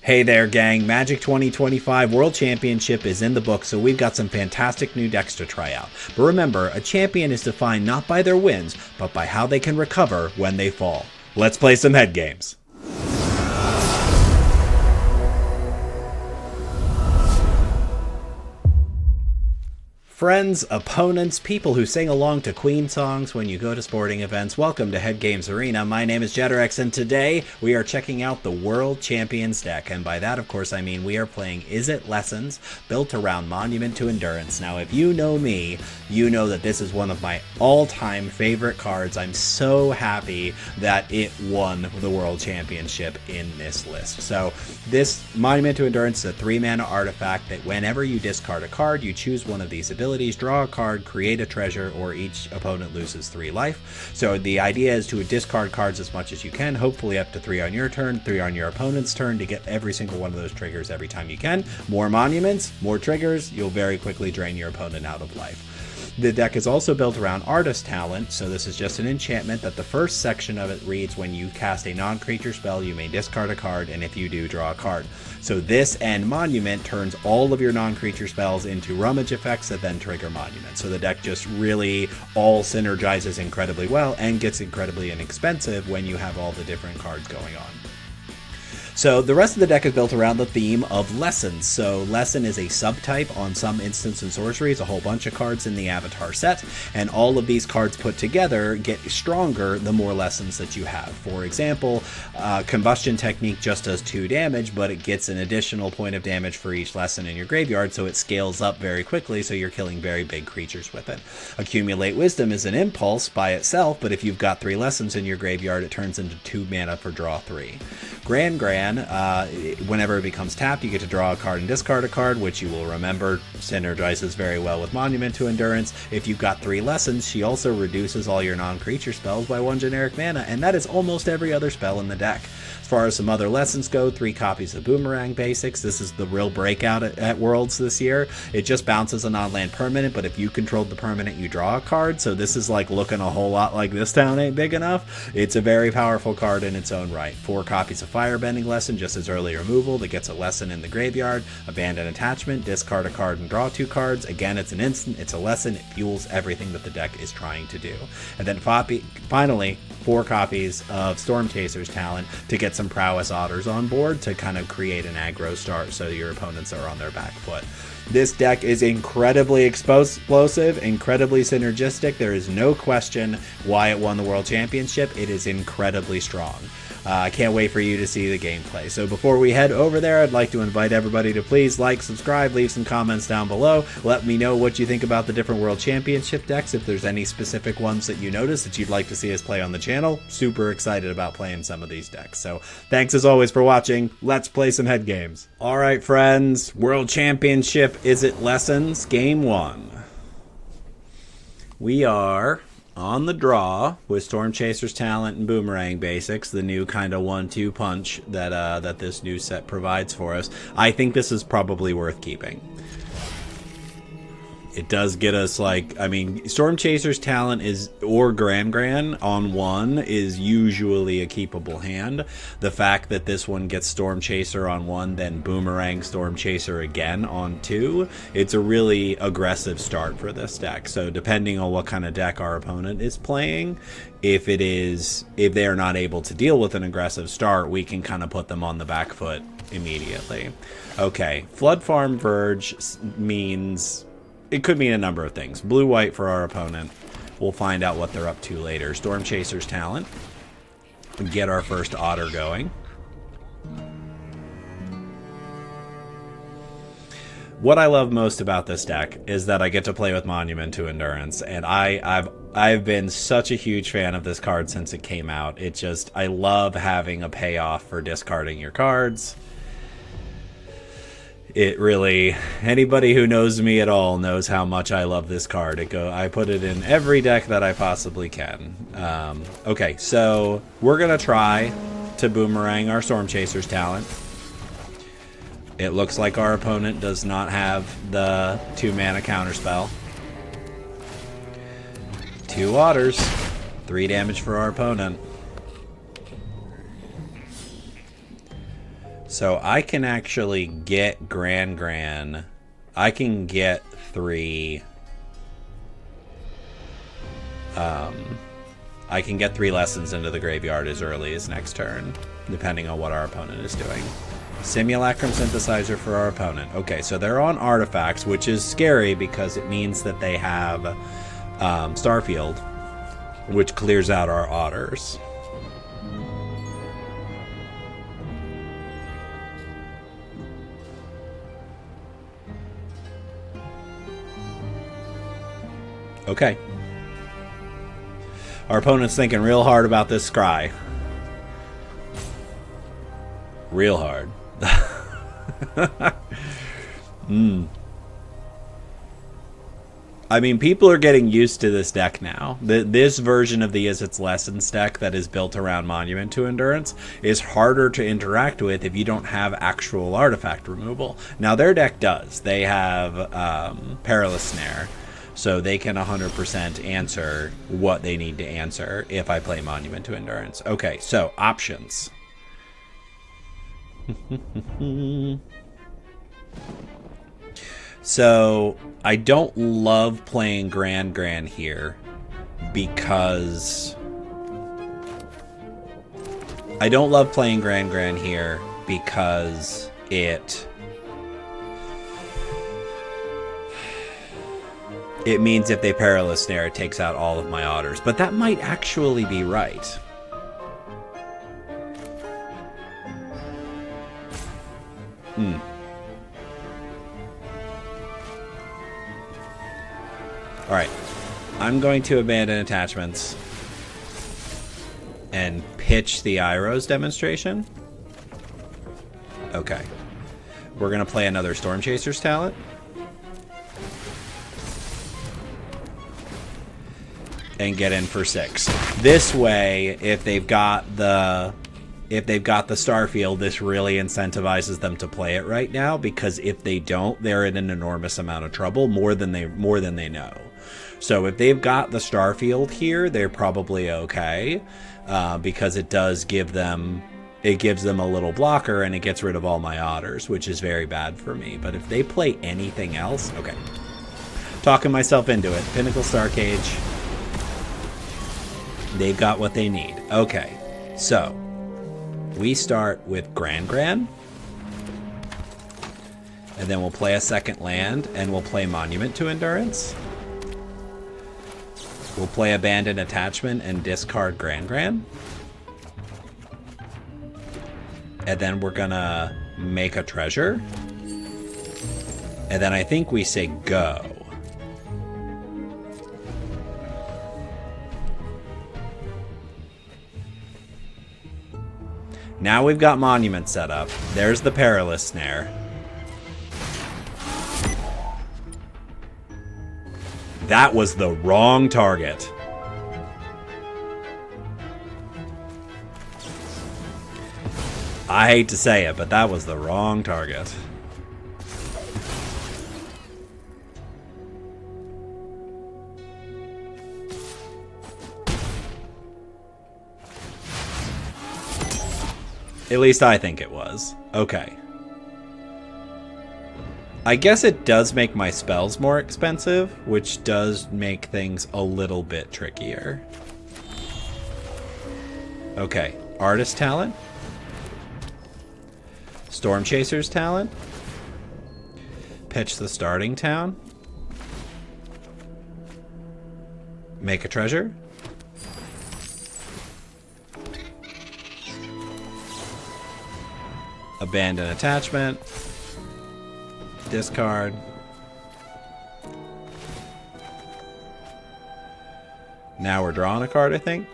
Hey there, gang. Magic 2025 World Championship is in the book, so we've got some fantastic new decks to try out. But remember, a champion is defined not by their wins, but by how they can recover when they fall. Let's play some head games. Friends, opponents, people who sing along to Queen songs when you go to sporting events, welcome to Head Games Arena. My name is Jetterex, and today we are checking out the World Champions deck. And by that, of course, I mean we are playing Izzet Lessons, built around Monument to Endurance. Now, if you know me, you know that this is one of my all-time favorite cards. I'm so happy that it won the World Championship in this list. So, this Monument to Endurance is a 3-mana artifact that whenever you discard a card, you choose one of these abilities, draw a card, create a treasure, or each opponent loses 3 life. So the idea is to discard cards as much as you can, hopefully up to 3 on your turn, 3 on your opponent's turn, to get every single one of those triggers every time you can. More monuments, more triggers, you'll very quickly drain your opponent out of life. The deck is also built around Artist Talent, so this is just an enchantment that the first section of it reads, when you cast a non-creature spell, you may discard a card, and if you do, draw a card. So this and Monument turns all of your non-creature spells into rummage effects that then trigger Monument. So the deck just really all synergizes incredibly well and gets incredibly inexpensive when you have all the different cards going on. So the rest of the deck is built around the theme of lessons. So lesson is a subtype on some instants and sorceries, a whole bunch of cards in the avatar set, and all of these cards put together get stronger the more lessons that you have. For example, Combustion Technique just does 2 damage, but it gets an additional point of damage for each lesson in your graveyard, so it scales up very quickly, so you're killing very big creatures with it. Accumulate Wisdom is an impulse by itself, but if you've got 3 lessons in your graveyard, it turns into 2 mana for draw 3. Gran, whenever it becomes tapped, you get to draw a card and discard a card, which you will remember synergizes very well with Monument to Endurance. If you've got 3 lessons, she also reduces all your non-creature spells by 1 generic mana, and that is almost every other spell in the deck. As far as some other lessons go, 3 copies of Boomerang Basics. This is the real breakout at Worlds this year. It just bounces a non-land permanent, but if you controlled the permanent, you draw a card, so this is like looking a whole lot like This Town Ain't Big Enough. It's a very powerful card in its own right. 4 copies of Firebending Lesson, just as early removal, that gets a lesson in the graveyard. Abandon Attachment, discard a card and draw 2 cards. Again, it's an instant, it's a lesson, it fuels everything that the deck is trying to do. And then finally, 4 copies of Storm Chaser's Talent to get some prowess otters on board to kind of create an aggro start so your opponents are on their back foot. This deck is incredibly explosive, incredibly synergistic. There is no question why it won the World Championship. It is incredibly strong. I can't wait for you to see the gameplay. So before we head over there, I'd like to invite everybody to please like, subscribe, leave some comments down below. Let me know what you think about the different World Championship decks. If there's any specific ones that you notice that you'd like to see us play on the channel, super excited about playing some of these decks. So thanks as always for watching. Let's play some head games. All right, friends, World Championship Izzet Lessons, Game 1. We are on the draw with Storm Chaser's Talent and Boomerang Basics, the new kind of 1-2 punch that this new set provides for us. I think this is probably worth keeping. It does get us, like, I mean, Storm Chaser's Talent is, or Gran on 1 is usually a keepable hand. The fact that this one gets Storm Chaser on 1, then Boomerang Storm Chaser again on 2, it's a really aggressive start for this deck. So depending on what kind of deck our opponent is playing, if they are not able to deal with an aggressive start, we can kind of put them on the back foot immediately. Okay, Flood Farm Verge means, it could mean a number of things. Blue-white for our opponent. We'll find out what they're up to later. Storm Chaser's Talent. Get our first otter going. What I love most about this deck is that I get to play with Monument to Endurance, and I've been such a huge fan of this card since it came out. I love having a payoff for discarding your cards. It really, anybody who knows me at all knows how much I love this card. I put it in every deck that I possibly can. Okay, so we're gonna try to Boomerang our Storm Chaser's Talent. It looks like our opponent does not have the 2-mana counterspell. 2 otters, 3 damage for our opponent. So I can actually get Gran. I can get 3. I can get 3 lessons into the graveyard as early as next turn, depending on what our opponent is doing. Simulacrum Synthesizer for our opponent. Okay, so they're on artifacts, which is scary because it means that they have Starfield, which clears out our otters. Okay. Our opponent's thinking real hard about this scry. Real hard. I mean, people are getting used to this deck now. This version of the Izzet's Lessons deck that is built around Monument to Endurance is harder to interact with if you don't have actual artifact removal. Now, their deck does. They have Perilous Snare, so they can 100% answer what they need to answer if I play Monument to Endurance. Okay, so options. So I don't love playing Gran here because it means if they Perilous Snare, it takes out all of my otters. But that might actually be right. Alright. I'm going to abandon attachments and pitch the Iros demonstration. Okay. We're going to play another Storm Chaser's talent. And get in for 6. This way, if they've got the Starfield, this really incentivizes them to play it right now, because if they don't, they're in an enormous amount of trouble, more than they know. So if they've got the Starfield here, they're probably okay, because it gives them a little blocker and it gets rid of all my otters, which is very bad for me. But if they play anything else, okay. Talking myself into it. Pinnacle Star Cage. They've got what they need. Okay, so we start with Gran. And then we'll play a second land, and we'll play Monument to Endurance. We'll play Abandon Attachment and discard Gran. And then we're gonna make a treasure. And then I think we say go. Now we've got Monument set up. There's the Perilous Snare. That was the wrong target. I hate to say it, but that was the wrong target. At least I think it was. Okay. I guess it does make my spells more expensive, which does make things a little bit trickier. Okay. Artist talent. Storm Chaser's talent. Pitch the starting town. Make a treasure. Abandon attachment. Discard. Now we're drawing a card, I think.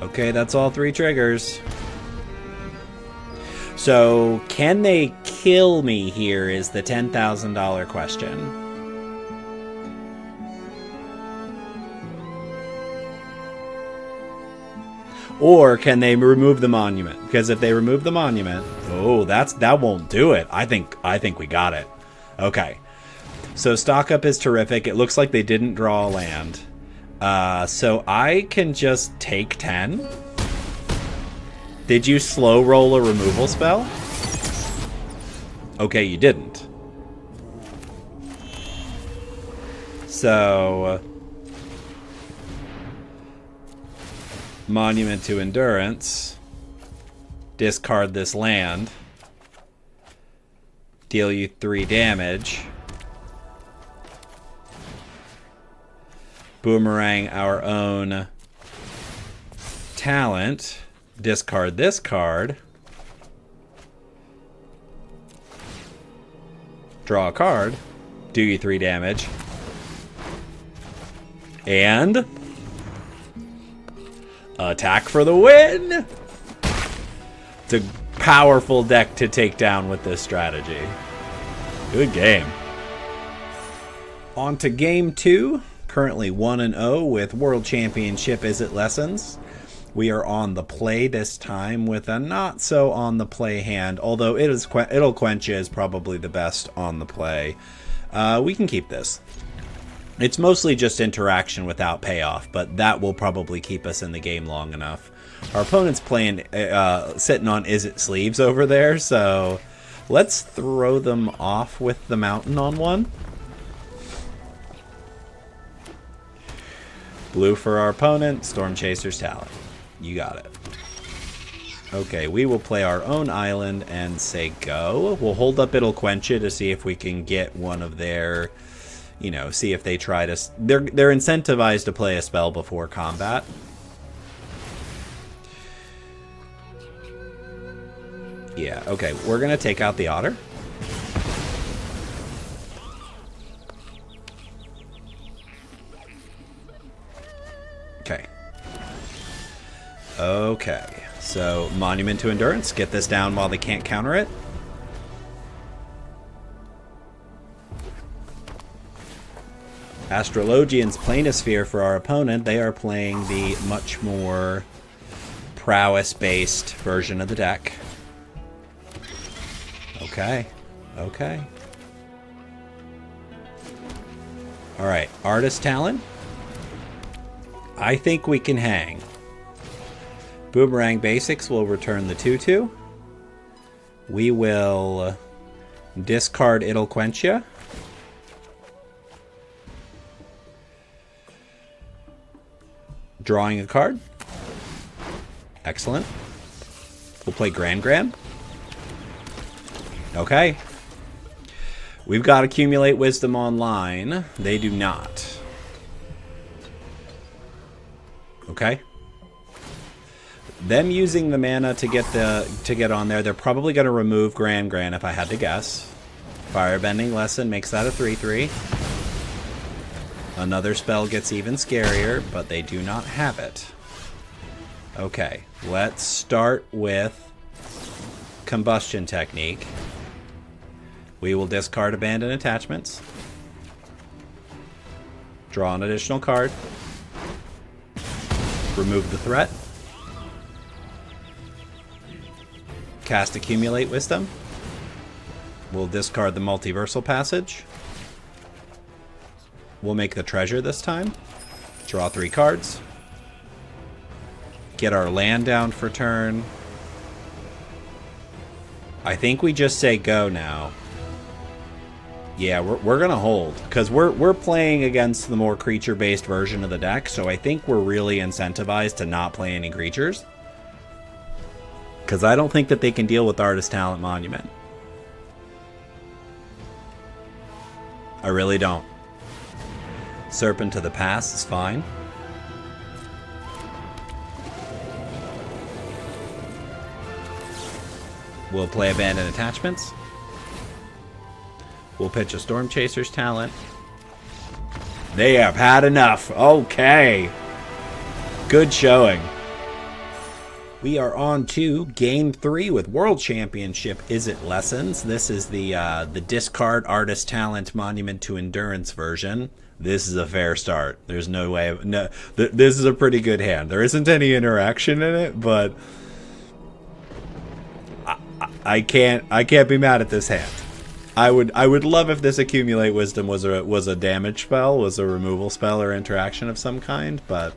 Okay, that's all 3 triggers. So, can they kill me here is the $10,000 question. Or can they remove the monument? Because if they remove the monument, oh, that won't do it. I think we got it. Okay. So stock up is terrific. It looks like they didn't draw a land. So I can just take 10. Did you slow roll a removal spell? Okay, you didn't. So... Monument to Endurance. Discard this land. Deal you 3 damage. Boomerang our own talent. Discard this card. Draw a card. Do you 3 damage. And... attack for the win! It's a powerful deck to take down with this strategy. Good game. On to game 2. Currently 1-0 with World Championship Izzet lessons. We are on the play this time with a not so on the play hand, although it'll quench is probably the best on the play. We can keep this. It's mostly just interaction without payoff, but that will probably keep us in the game long enough. Our opponent's playing, sitting on Izzet sleeves over there, so let's throw them off with the mountain on one. Blue for our opponent, Storm Chaser's Talent. You got it. Okay, we will play our own island and say go. We'll hold up It'll Quench It to see if we can get one of their... You know, see if they try to... They're incentivized to play a spell before combat. Yeah, okay. We're going to take out the Otter. Okay. Okay. So, Monument to Endurance. Get this down while they can't counter it. Astrologian's Planisphere for our opponent. They are playing the much more prowess-based version of the deck. Okay. Okay. Alright, Artist Talent. I think we can hang. Boomerang Basics will return the 2/2. We will discard It'll Quench Ya. Drawing a card. Excellent. We'll play Grand. Okay. We've got Accumulate Wisdom online. They do not. Okay. Them using the mana to get on there, they're probably going to remove Grand if I had to guess. Firebending Lesson makes that a 3/3. Another spell gets even scarier, but they do not have it. Okay, let's start with Combustion Technique. We will discard Abandon Attachments. Draw an additional card. Remove the threat. Cast Accumulate Wisdom. We'll discard the Multiversal Passage. We'll make the treasure this time. Draw 3 cards. Get our land down for turn. I think we just say go now. Yeah, we're gonna hold because we're playing against the more creature-based version of the deck, so I think we're really incentivized to not play any creatures. Because I don't think that they can deal with Artist Talent Monument. I really don't. Serpent to the Past is fine. We'll play Abandoned Attachments. We'll pitch a Storm Chaser's Talent. They have had enough. Okay. Good showing. We are on to Game 3 with World Championship Izzet lessons. This is the discard Artist Talent Monument to Endurance version. This is a fair start. There's no way. This is a pretty good hand. There isn't any interaction in it, but I can't be mad at this hand. I would love if this accumulate wisdom was a damage spell, was a removal spell or interaction of some kind, but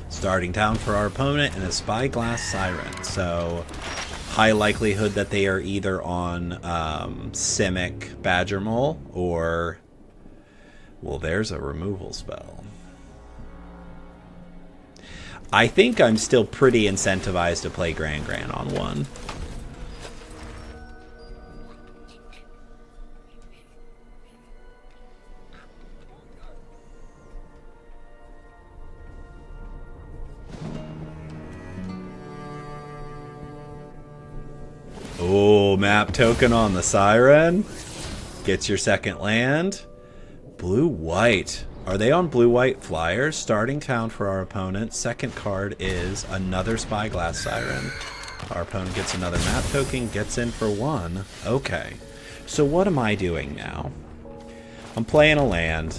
starting down for our opponent and a spyglass siren. So high likelihood that they are either on Simic Badger Mole or, well, there's a removal spell. I think I'm still pretty incentivized to play Gran on one. Oh, map token on the Siren. Gets your second land. Blue-white. Are they on blue-white flyers? Starting town for our opponent. Second card is another Spyglass Siren. Our opponent gets another map token, gets in for one. Okay. So what am I doing now? I'm playing a land.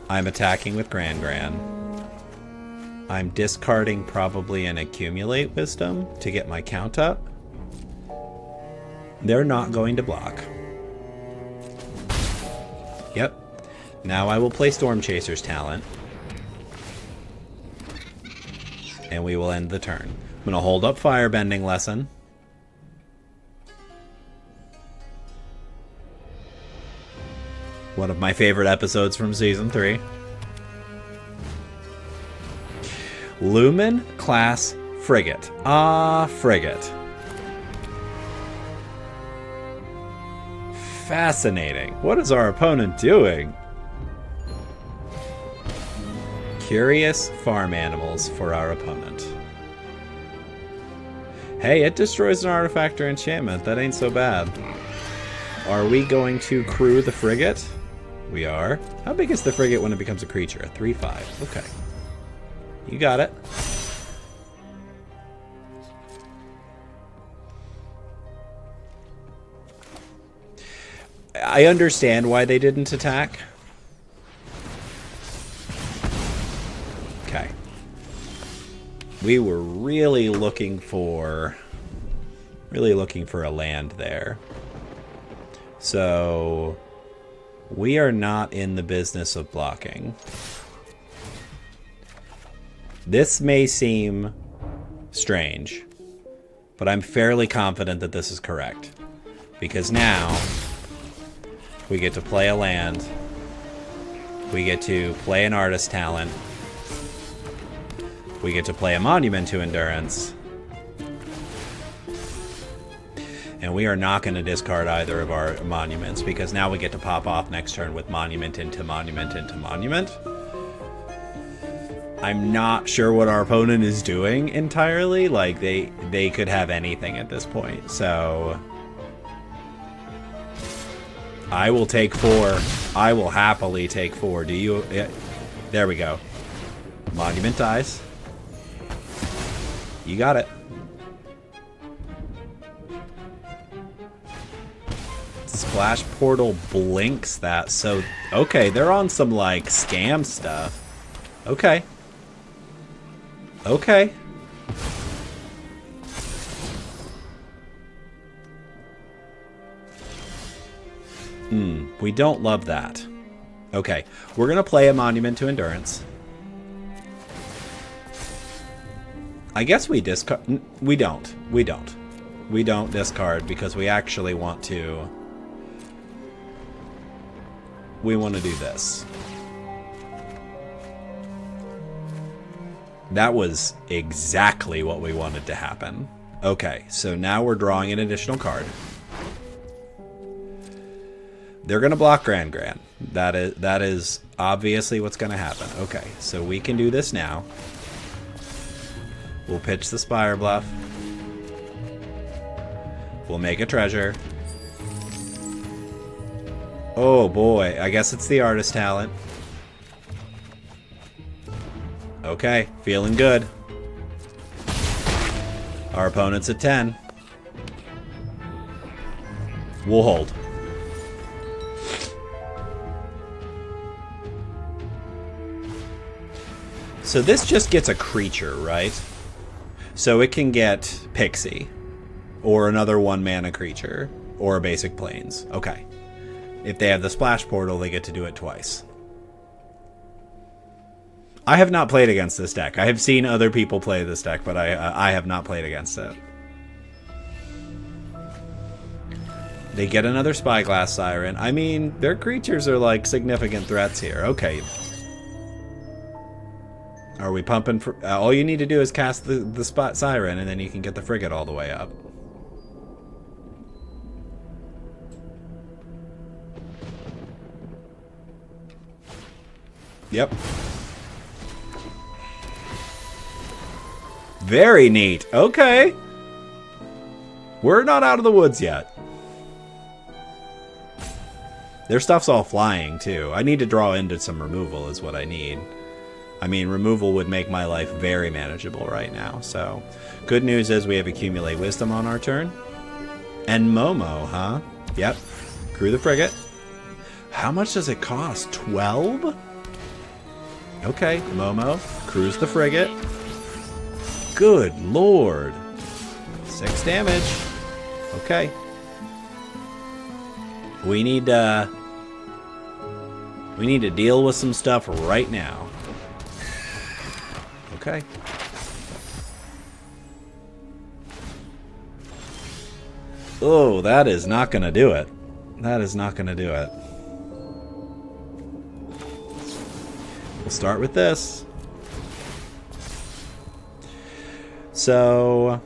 I'm attacking with Gran. I'm discarding probably an Accumulate Wisdom to get my count up. They're not going to block. Yep. Now I will play Storm Chaser's talent. And we will end the turn. I'm going to hold up Firebending Lesson. One of my favorite episodes from Season 3. Lumen class Frigate. Frigate. Fascinating. What is our opponent doing? Curious farm animals for our opponent. Hey, it destroys an artifact or enchantment. That ain't so bad. Are we going to crew the frigate? We are. How big is the frigate when it becomes a creature? A 3/5. Okay. You got it. I understand why they didn't attack. Okay. We were really looking for a land there. So we are not in the business of blocking. This may seem strange, but I'm fairly confident that this is correct. Because now we get to play a land. We get to play an artist talent. We get to play a monument to endurance. And we are not going to discard either of our monuments because now we get to pop off next turn with monument into monument into monument. I'm not sure what our opponent is doing entirely. Like, they could have anything at this point. So I will take 4. I will happily take 4. Do you? Yeah, there we go. Monument dies. You got it. Splash Portal blinks that. So, okay, they're on some, like, scam stuff. Okay. Okay. We don't love that. Okay, we're going to play a Monument to Endurance. I guess we discard... We don't. We don't. We don't discard because we actually want to... We want to do this. That was exactly what we wanted to happen. Okay, so now we're drawing an additional card. They're going to block Gran. That is obviously what's going to happen. Okay, so we can do this now. We'll pitch the Spire Bluff. We'll make a treasure. Oh boy, I guess it's the artist talent. Okay, feeling good. Our opponent's at 10. We'll hold. So this just gets a creature, right? So it can get Pixie or another 1-mana creature. Or a basic plains. Okay. If they have the splash portal, they get to do it twice. I have not played against this deck. I have seen other people play this deck, but I have not played against it. They get another Spyglass Siren. I mean, their creatures are like significant threats here. Okay. Are we pumping for... all you need to do is cast the spot Siren, and then you can get the frigate all the way up. Yep. Very neat. Okay. We're not out of the woods yet. Their stuff's all flying, too. I need to draw into some removal is what I need. I mean, removal would make my life very manageable right now. So, good news is we have Accumulate Wisdom on our turn. And Momo, huh? Yep. Crew the frigate. How much does it cost? 12? Okay, Momo. Cruise the frigate. Good lord. 6 damage. Okay. We need to deal with some stuff right now. Okay. Oh, that is not going to do it. That is not going to do it. We'll start with this. So,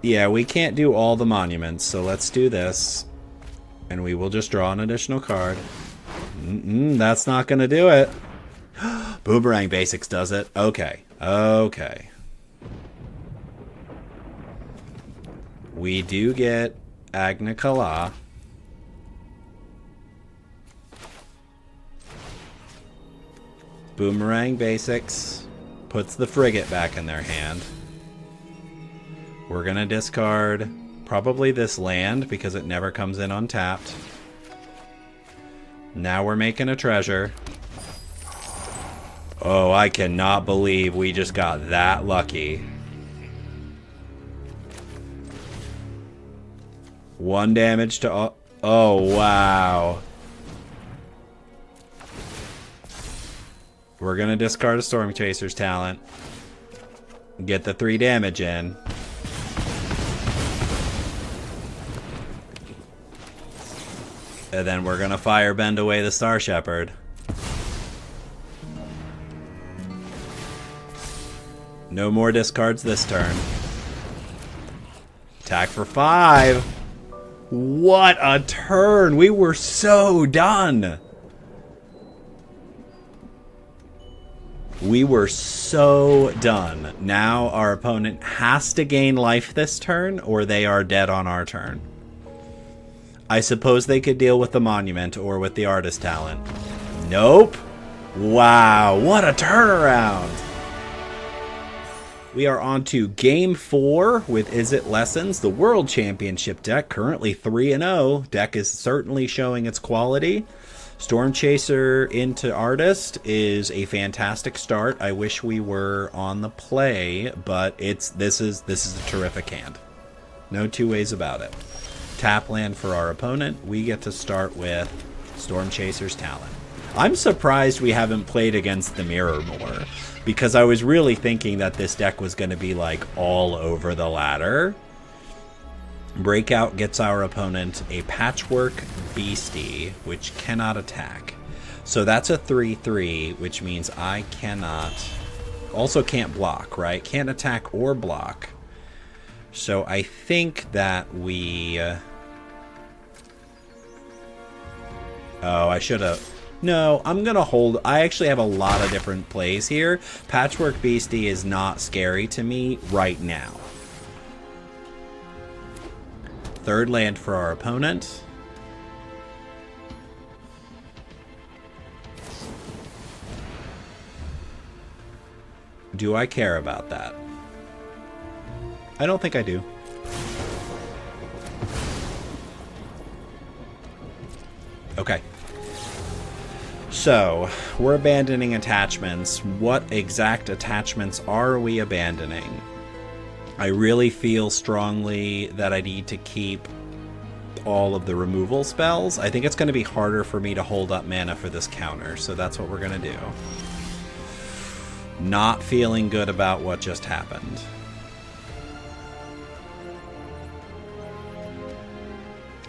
yeah, we can't do all the monuments, so let's do this. And we will just draw an additional card. That's not going to do it. Boomerang Basics does it. Okay. Okay. We do get Agna Kala. Boomerang Basics puts the frigate back in their hand. We're going to discard probably this land because it never comes in untapped. Now we're making a treasure. Oh, I cannot believe we just got that lucky. 1 damage to... oh, wow. We're going to discard a Storm Chaser's talent. Get the 3 damage in. And then we're going to Firebend away the Star Shepherd. No more discards this turn. Attack for 5. What a turn! We were so done! We were so done. Now our opponent has to gain life this turn, or they are dead on our turn. I suppose they could deal with the monument or with the artist talent. Nope. Wow, what a turnaround! We are on to Game 4 with Izzet Lessons, the World Championship deck, currently 3-0. Deck is certainly showing its quality. Storm Chaser into Artist is a fantastic start. I wish we were on the play, but this is a terrific hand. No two ways about it. Tap land for our opponent. We get to start with Storm Chaser's talent. I'm surprised we haven't played against the mirror more, because I was really thinking that this deck was going to be like all over the ladder. Breakout gets our opponent a Patchwork Beastie, which cannot attack. So that's a 3/3, which means I cannot... also can't block, right? Can't attack or block. So I think that we... oh, I should have... no, I'm going to hold... I actually have a lot of different plays here. Patchwork Beastie is not scary to me right now. Third land for our opponent. Do I care about that? I don't think I do. Okay. So, we're abandoning attachments. What exact attachments are we abandoning? I really feel strongly that I need to keep all of the removal spells, I think it's going to be harder for me to hold up mana for this counter. So that's what we're going to do. Not feeling good about what just happened.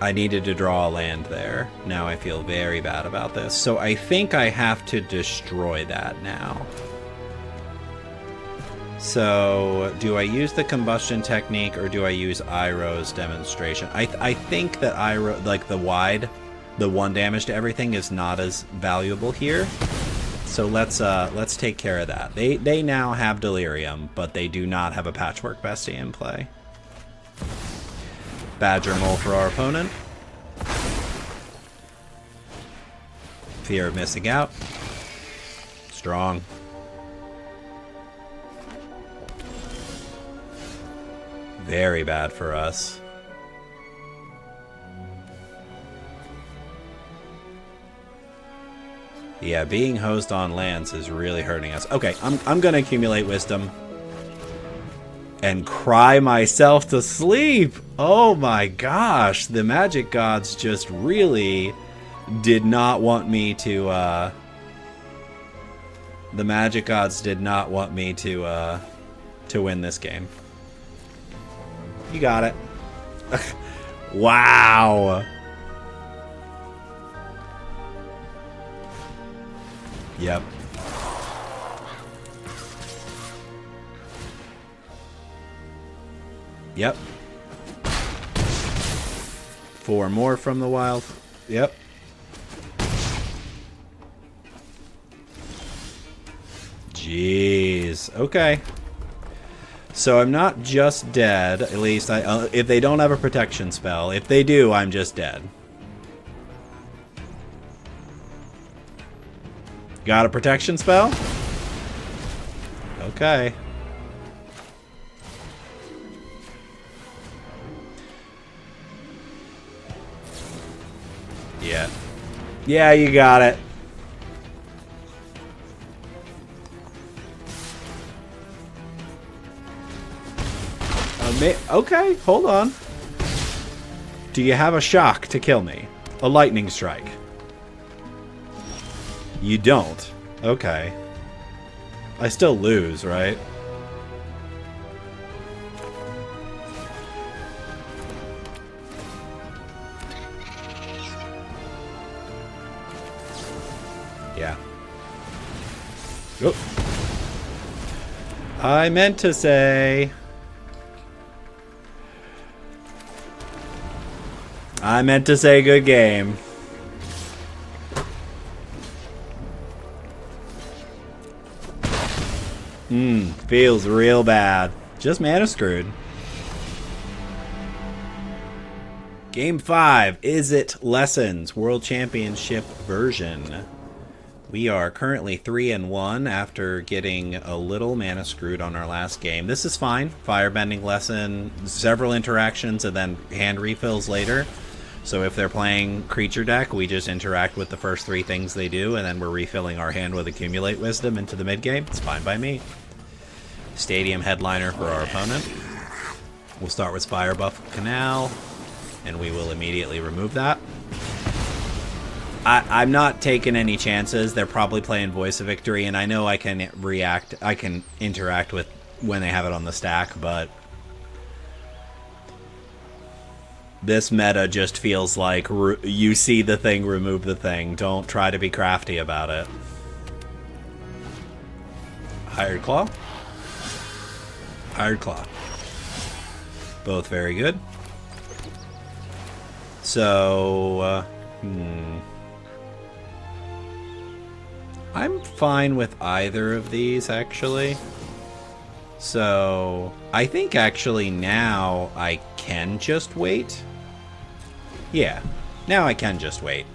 I needed to draw a land there. Now I feel very bad about this. So I think I have to destroy that now. So do I use the combustion technique or do I use Iroh's demonstration? I think that Iroh, like the 1 damage to everything is not as valuable here. So let's take care of that. They now have Delirium, but they do not have a Patchwork Bestie in play. Badger Mole for our opponent. Fear of missing out. Strong. Very bad for us. Yeah, being hosed on lands is really hurting us. Okay, I'm gonna accumulate wisdom. And cry myself to sleep. Oh my gosh, the magic gods just really did not want me to the magic gods did not want me to win this game. You got it. Wow. Yep. Yep. 4 more from the wild. Yep. Jeez. Okay. So I'm not just dead. At least if they don't have a protection spell. If they do, I'm just dead. Got a protection spell? Okay. Yeah. Yeah, you got it. Okay, hold on. Do you have a shock to kill me? A lightning strike? You don't? Okay. I still lose, right? Yeah. Oh. I meant to say... good game. Feels real bad. Just mana screwed. Game 5, Izzet Lessons, World Championship version. We are currently 3-1 after getting a little mana screwed on our last game. This is fine. Firebending lesson, several interactions, and then hand refills later. So if they're playing creature deck, we just interact with the first 3 things they do, and then we're refilling our hand with Accumulate Wisdom into the mid-game. It's fine by me. Stadium Headliner for our opponent. We'll start with Fire Buff Canal, and we will immediately remove that. I'm not taking any chances. They're probably playing Voice of Victory, and I know I can interact with when they have it on the stack, but this meta just feels like you see the thing, remove the thing. Don't try to be crafty about it. Hired Claw. Hired Claw. Both very good. So, I'm fine with either of these, actually. So, I think actually now I can just wait. Yeah, now I can just wait.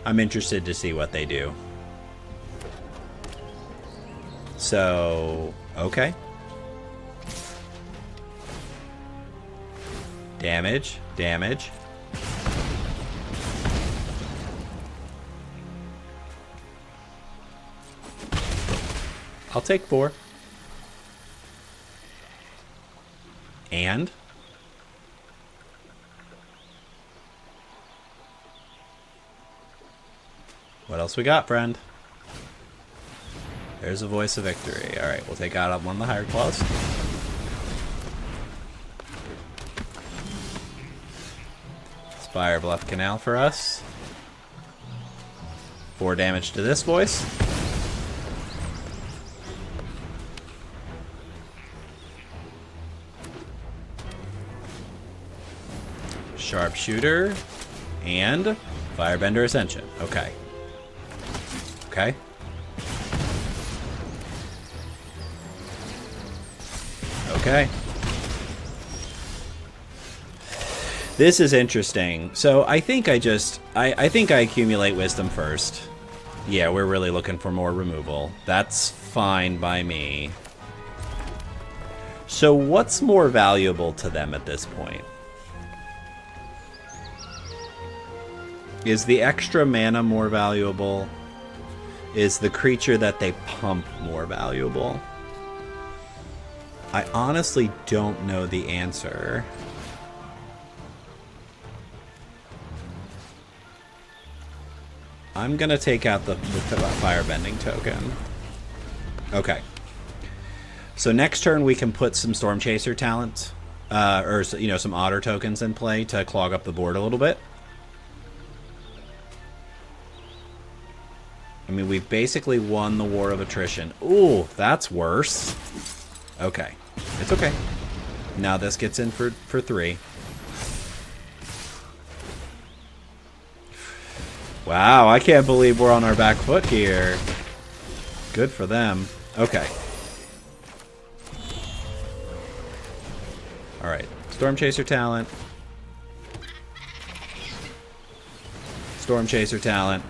I'm interested to see what they do. So, okay. Damage, damage. I'll take 4. And What else we got, friend? There's a voice of victory. Alright, we'll take out one of the higher claws. Spire Bluff Canal for us. 4 damage to this voice. Sharpshooter. And Firebender Ascension. Okay. Okay. Okay. This is interesting. So I think I think I accumulate wisdom first. Yeah, we're really looking for more removal. That's fine by me. So what's more valuable to them at this point? Is the extra mana more valuable? Is the creature that they pump more valuable? I honestly don't know the answer. I'm gonna take out the firebending token. Okay. So next turn we can put some Storm Chaser talent, or you know, some Otter tokens in play to clog up the board a little bit. I mean, we've basically won the War of Attrition. Ooh, that's worse. Okay. It's okay. Now this gets in for 3. Wow, I can't believe we're on our back foot here. Good for them. Okay. Alright. Storm Chaser talent. Storm Chaser talent.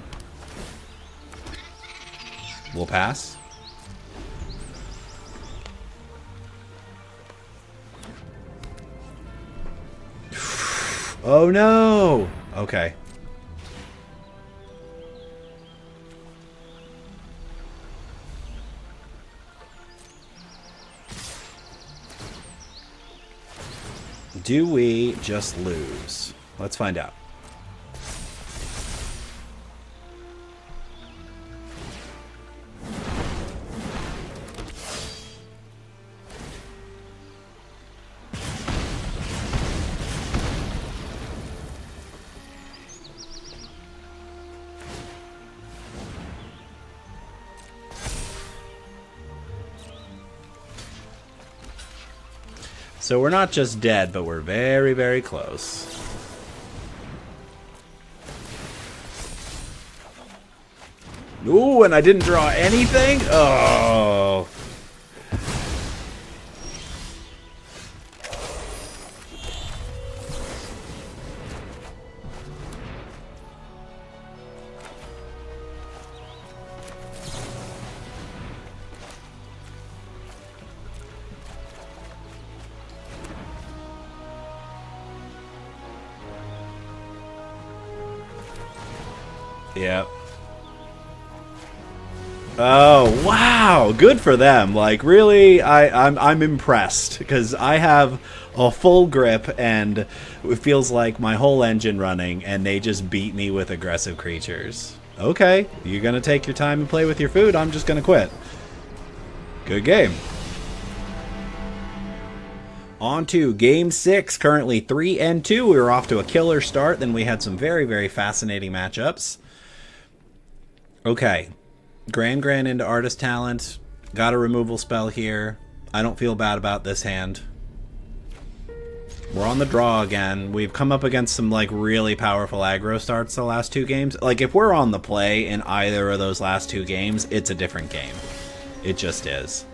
We'll pass. Oh no! Okay. Do we just lose? Let's find out. So we're not just dead, but we're very, very close. Ooh, and I didn't draw anything? Oh. Yep. Oh, wow. Good for them. Like, really, I'm impressed because I have a full grip and it feels like my whole engine running and they just beat me with aggressive creatures. Okay, you're going to take your time and play with your food. I'm just going to quit. Good game. On to Game 6, currently 3-2. We were off to a killer start. Then we had some very, very fascinating matchups. Okay. Grand into Artist Talent. Got a removal spell here. I don't feel bad about this hand. We're on the draw again. We've come up against some like really powerful aggro starts the last 2 games. Like if we're on the play in either of those last 2 games, it's a different game. It just is.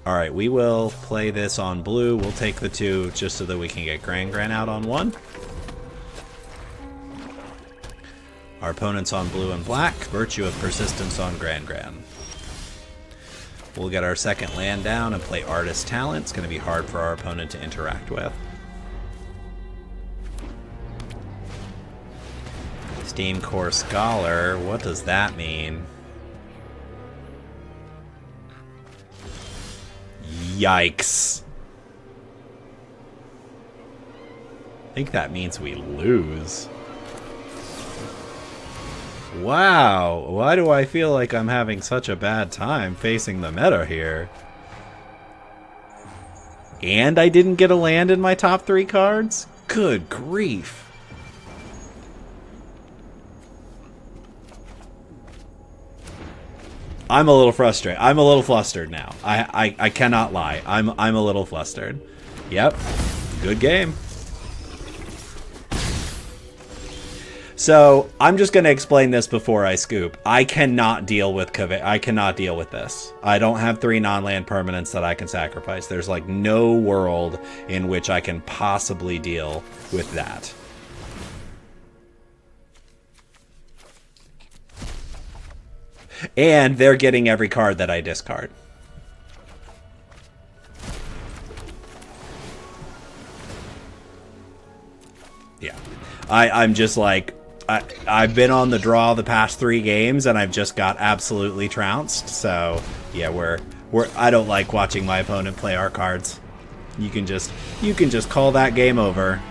Alright, we will play this on blue. We'll take the 2 just so that we can get Grand out on 1. Our opponent's on blue and black. Virtue of Persistence on Grand. We'll get our second land down and play Artist Talent. It's going to be hard for our opponent to interact with. Steam Core Scholar. What does that mean? Yikes. I think that means we lose. Wow, why do I feel like I'm having such a bad time facing the meta here? And I didn't get a land in my top 3 cards? Good grief. I'm a little frustrated. I'm a little flustered now. I cannot lie. I'm a little flustered. Yep. Good game. So I'm just going to explain this before I scoop. I cannot deal with this. I don't have 3 non-land permanents that I can sacrifice. There's like no world in which I can possibly deal with that. And they're getting every card that I discard. Yeah. I'm just like, I've been on the draw the past 3 games, and I've just got absolutely trounced. So, yeah, I don't like watching my opponent play our cards. You can just call that game over.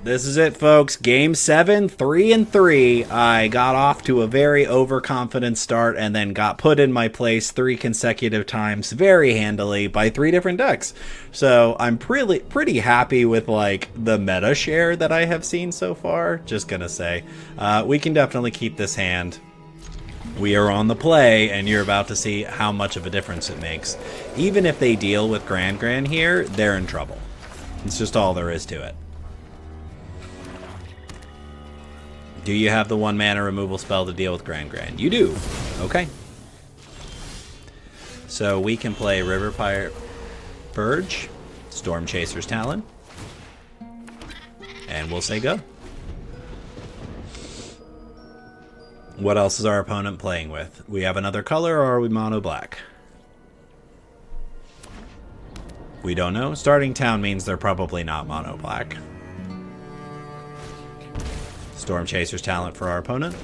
This is it, folks. Game 7, 3-3. I got off to a very overconfident start and then got put in my place 3 consecutive times very handily by 3 different decks. So I'm pretty happy with like the meta share that I have seen so far. Just gonna say, we can definitely keep this hand. We are on the play, and you're about to see how much of a difference it makes. Even if they deal with Gran here, they're in trouble. It's just all there is to it. Do you have the 1 mana removal spell to deal with Gran? You do. Okay. So we can play River Pirate Purge, Storm Chaser's Talon, and we'll say go. What else is our opponent playing with? We have another color, or are we mono black? We don't know. Starting town means they're probably not mono black. Storm Chaser's Talent for our opponent.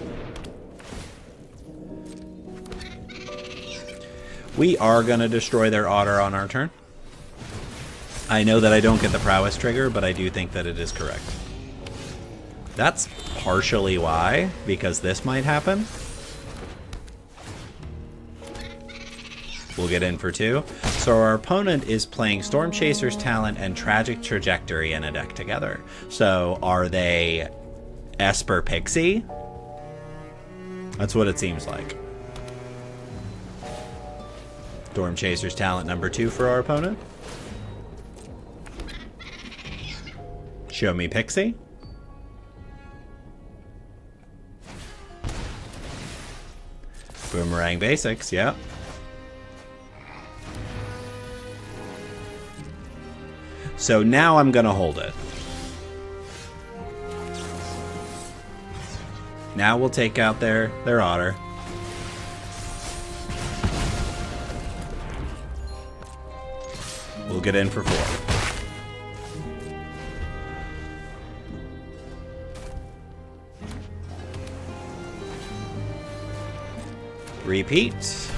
We are going to destroy their otter on our turn. I know that I don't get the prowess trigger, but I do think that it is correct. That's partially why, because this might happen. We'll get in for 2. So our opponent is playing Storm Chaser's Talent and Tragic Trajectory in a deck together. So are they Esper Pixie? That's what it seems like. Storm Chaser's Talent number 2 for our opponent. Show me Pixie. Boomerang Basics, yeah. So now I'm gonna hold it. Now we'll take out their otter. We'll get in for 4. Repeat.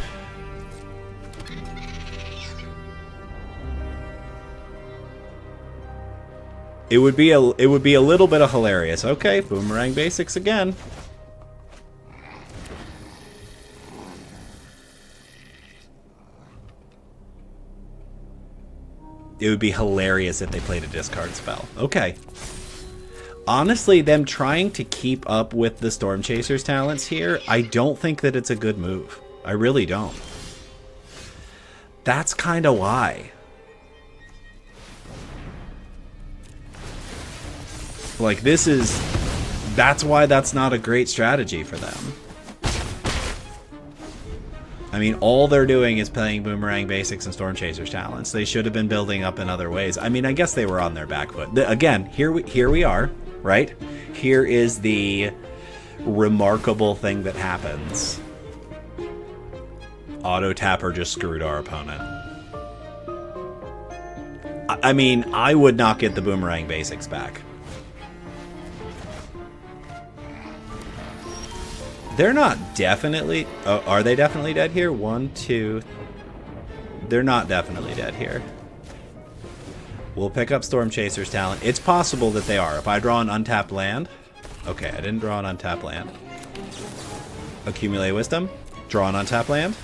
It would be a little bit of hilarious. Okay, Boomerang Basics again. It would be hilarious if they played a discard spell. Okay. Honestly, them trying to keep up with the Storm Chaser's talents here, I don't think that it's a good move. I really don't. That's kind of why. Like, that's why that's not a great strategy for them. I mean, all they're doing is playing Boomerang Basics and Storm Chaser's talents. They should have been building up in other ways. I mean, I guess they were on their back foot. Again, here we are, right? Here is the remarkable thing that happens. Auto Tapper just screwed our opponent. I mean, I would not get the Boomerang Basics back. They're not definitely... Oh, are they definitely dead here? 1, 2... They're not definitely dead here. We'll pick up Storm Chaser's talent. It's possible that they are. If I draw an untapped land... Okay, I didn't draw an untapped land. Accumulate wisdom. Draw an untap land.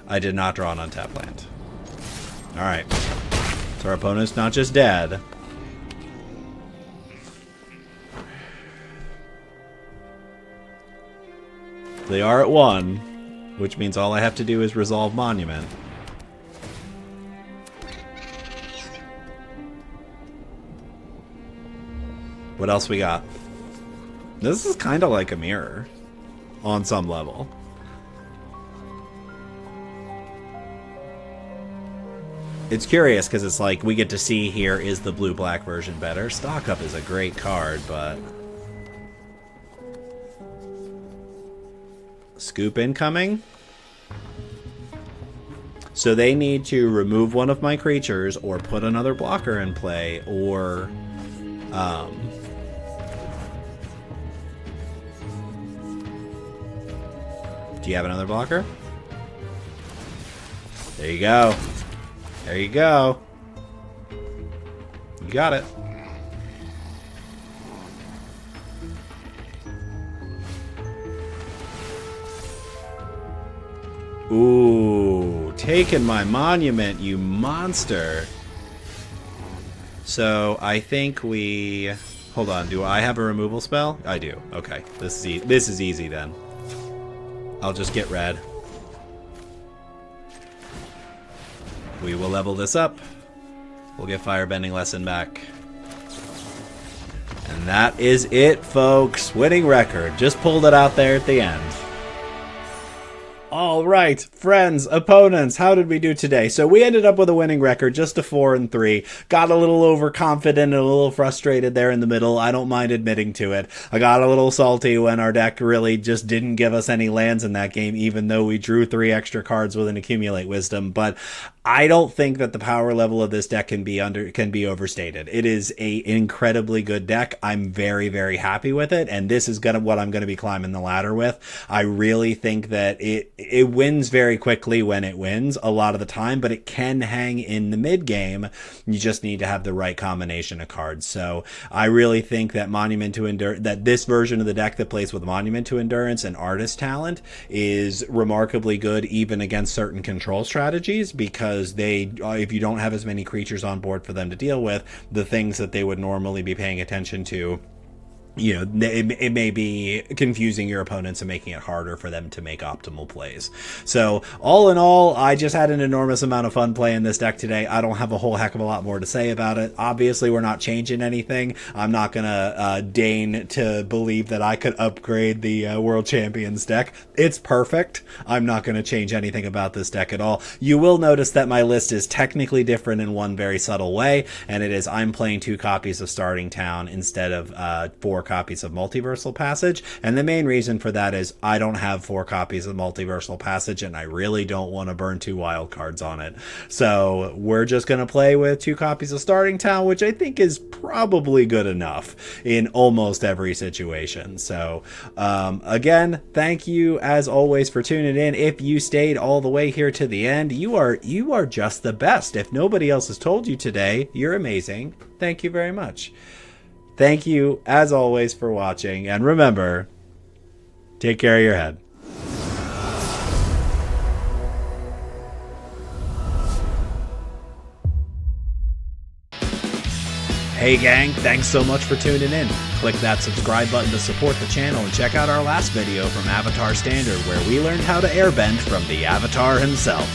I did not draw an untap land. Alright. So our opponent's not just dead. They are at 1, which means all I have to do is resolve Monument. What else we got? This is kind of like a mirror on some level. It's curious because it's like we get to see here, is the blue-black version better? Stock Up is a great card, but... Scoop incoming? So they need to remove one of my creatures or put another blocker in play or... Do you have another blocker? There you go. There you go. You got it. Ooh, taking my monument, you monster. So I think we... Hold on, do I have a removal spell? I do. Okay, this is easy then. I'll just get red. We will level this up. We'll get Firebending Lesson back. And that is it, folks. Winning record. Just pulled it out there at the end. All right, friends, opponents, how did we do today? So we ended up with a winning record, just a 4-3. Got a little overconfident and a little frustrated there in the middle. I don't mind admitting to it. I got a little salty when our deck really just didn't give us any lands in that game, even though we drew 3 extra cards with an Accumulate Wisdom. But I don't think that the power level of this deck can be overstated. It is a incredibly good deck. I'm very, very happy with it, and this is what I'm going to be climbing the ladder with. I really think that it wins very quickly when it wins a lot of the time, but it can hang in the mid game. You just need to have the right combination of cards. So I really think that that this version of the deck that plays with Monument to Endurance and Artist Talent is remarkably good even against certain control strategies, because if you don't have as many creatures on board for them to deal with, the things that they would normally be paying attention to, you know, it may be confusing your opponents and making it harder for them to make optimal plays. So all in all, I just had an enormous amount of fun playing this deck today. I don't have a whole heck of a lot more to say about it. Obviously, we're not changing anything. I'm not going to deign to believe that I could upgrade the World Champions deck. It's perfect. I'm not going to change anything about this deck at all. You will notice that my list is technically different in one very subtle way, and it is I'm playing 2 copies of Starting Town instead of 4 copies of Multiversal Passage, and the main reason for that is I don't have 4 copies of Multiversal Passage, and I really don't want to burn 2 wild cards on it. So we're just going to play with 2 copies of Starting Town, which I think is probably good enough in almost every situation. So again, thank you as always for tuning in. If you stayed all the way here to the end, you are just the best. If nobody else has told you today, you're amazing. Thank you very much. Thank you, as always, for watching, and remember, take care of your head. Hey gang, thanks so much for tuning in. Click that subscribe button to support the channel and check out our last video from Avatar Standard, where we learned how to airbend from the Avatar himself.